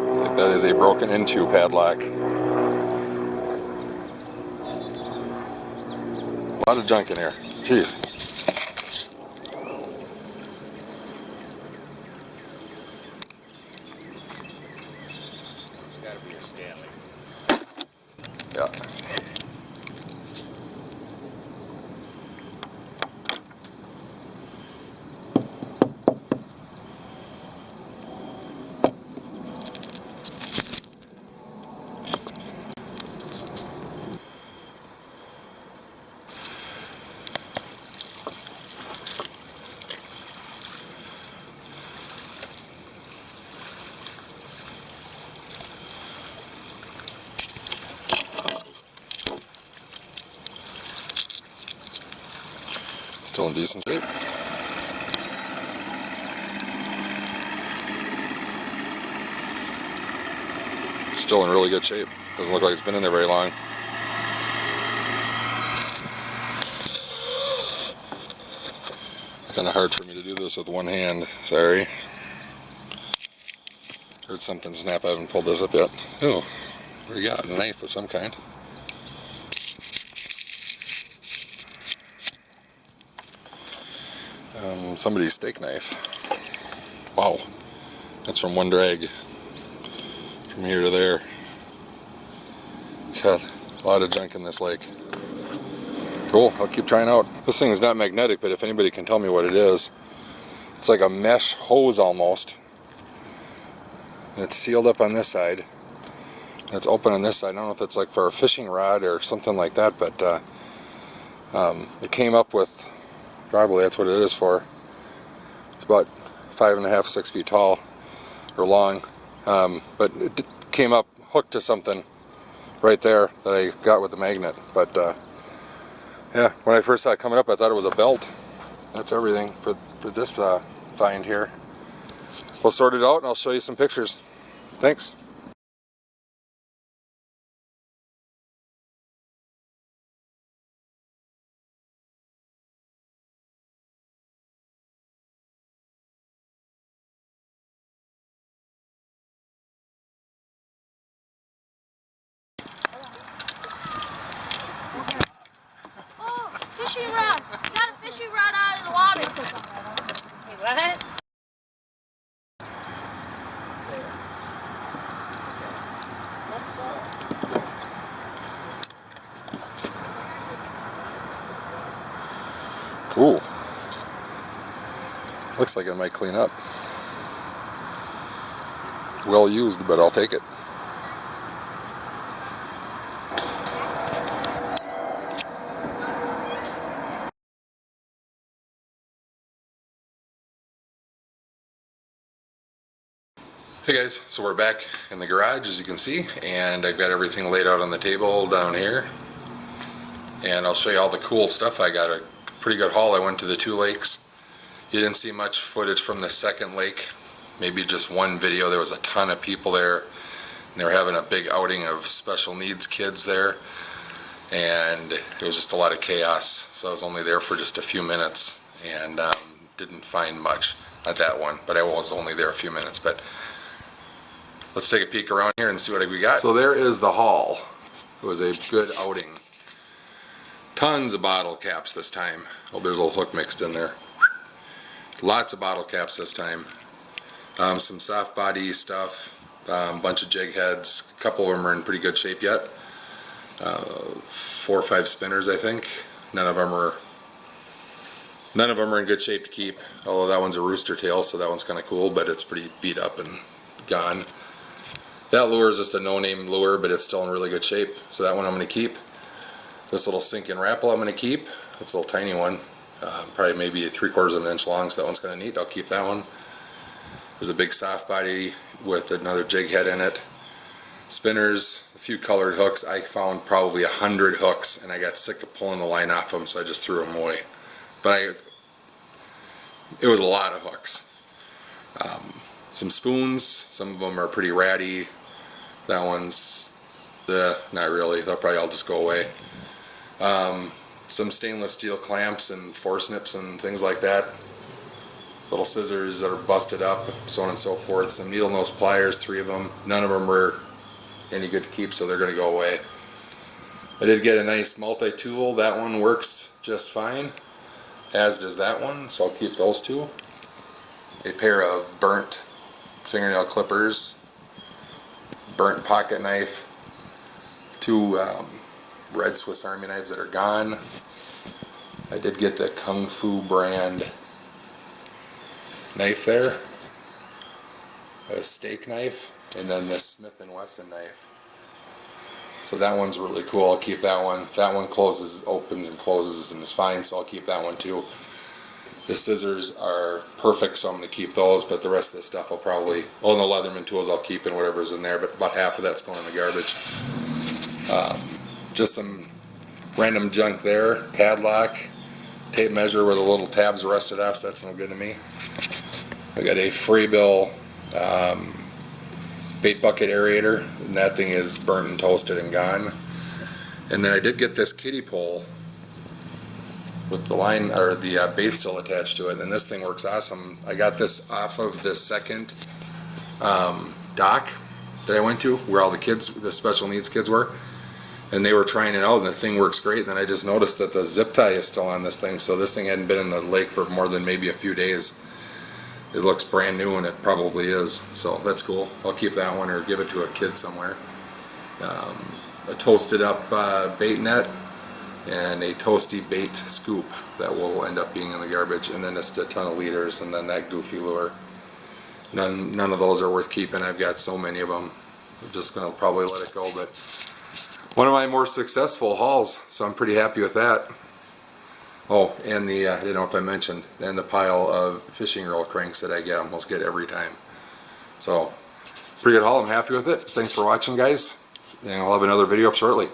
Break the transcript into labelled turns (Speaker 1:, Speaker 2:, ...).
Speaker 1: Looks like that is a broken into padlock. A lot of junk in here. Jeez.
Speaker 2: Gotta be a Stanley.
Speaker 1: Yeah. Still in decent shape. Still in really good shape. Doesn't look like it's been in there very long. It's kind of hard for me to do this with one hand. Sorry. Heard something snap. I haven't pulled this up yet. Oh, what do you got? A knife of some kind. Somebody's steak knife. Wow. That's from one drag. From here to there. God, a lot of junk in this lake. Cool, I'll keep trying out. This thing is not magnetic, but if anybody can tell me what it is, it's like a mesh hose almost. And it's sealed up on this side. And it's open on this side. I don't know if it's like for a fishing rod or something like that, but it came up with, probably that's what it is for. It's about 5.5, 6 feet tall or long, but it came up hooked to something right there that I got with the magnet. But yeah, when I first saw it coming up, I thought it was a belt. That's everything for this find here. We'll sort it out and I'll show you some pictures. Thanks.
Speaker 3: Oh, fishing rod! You got a fishing rod out of the water.
Speaker 4: Hey, what?
Speaker 1: Cool. Looks like it might clean up. Well used, but I'll take it. Hey guys, so we're back in the garage as you can see, and I've got everything laid out on the table down here. And I'll show you all the cool stuff. I got a pretty good haul. I went to the 2 lakes. You didn't see much footage from the second lake, maybe just one video. There was a ton of people there, and they were having a big outing of special needs kids there, and it was just a lot of chaos. So I was only there for just a few minutes and didn't find much at that one, but I was only there a few minutes. But let's take a peek around here and see what we got. So there is the haul. It was a good outing. Tons of bottle caps this time. Oh, there's a little hook mixed in there. Lots of bottle caps this time. Some soft body stuff, bunch of jig heads. A couple of them are in pretty good shape yet. 4 or 5 spinners, I think. None of them are in good shape to keep. Although that one's a rooster tail, so that one's kind of cool, but it's pretty beat up and gone. That lure is just a no-name lure, but it's still in really good shape. So that one I'm going to keep. This little sinking rapple I'm going to keep. It's a little tiny one, probably maybe 3/4 of an inch long, so that one's kind of neat. I'll keep that one. There's a big soft body with another jig head in it. Spinners, a few colored hooks. I found probably 100 hooks, and I got sick of pulling the line off them, so I just threw them away. But it was a lot of hooks. Some spoons. Some of them are pretty ratty. That one's not really. They'll probably all just go away. Some stainless steel clamps and force nips and things like that. little scissors that are busted up, so on and so forth. Some needle nose pliers, 3 of them. None of them were any good to keep, so they're going to go away. I did get a nice multi-tool. That one works just fine, as does that one, so I'll keep those 2. A pair of burnt fingernail clippers, burnt pocket knife, 2 red Swiss Army knives that are gone. I did get the Kung Fu brand knife there, a steak knife, and then this Smith & Wesson knife. So that one's really cool. I'll keep that one. That one closes, opens and closes and is fine, so I'll keep that one too. The scissors are perfect, so I'm going to keep those, but the rest of the stuff I'll probably, and the Leatherman tools I'll keep and whatever's in there, but about half of that's going in the garbage. Just some random junk there. Padlock, tape measure where the little tabs rusted off, so that's no good to me. I got a Freebill bait bucket aerator, and that thing is burnt and toasted and gone. And then I did get this kiddie pole with the line or the bait still attached to it, and this thing works awesome. I got this off of the second dock that I went to where all the kids, the special needs kids were, and they were trying it out, and the thing works great. And then I just noticed that the zip tie is still on this thing, so this thing hadn't been in the lake for more than maybe a few days. It looks brand new, and it probably is, so that's cool. I'll keep that one or give it to a kid somewhere. A toasted up bait net and a toasty bait scoop that will end up being in the garbage, and then just a ton of leaders, and then that goofy lure. None of those are worth keeping. I've got so many of them. I'm just gonna probably let it go, but one of my more successful hauls, so I'm pretty happy with that. Oh, and the, I don't know if I mentioned, and the pile of fishing reel cranks that I get, almost get every time. So, pretty good haul, I'm happy with it. Thanks for watching, guys, and I'll have another video up shortly.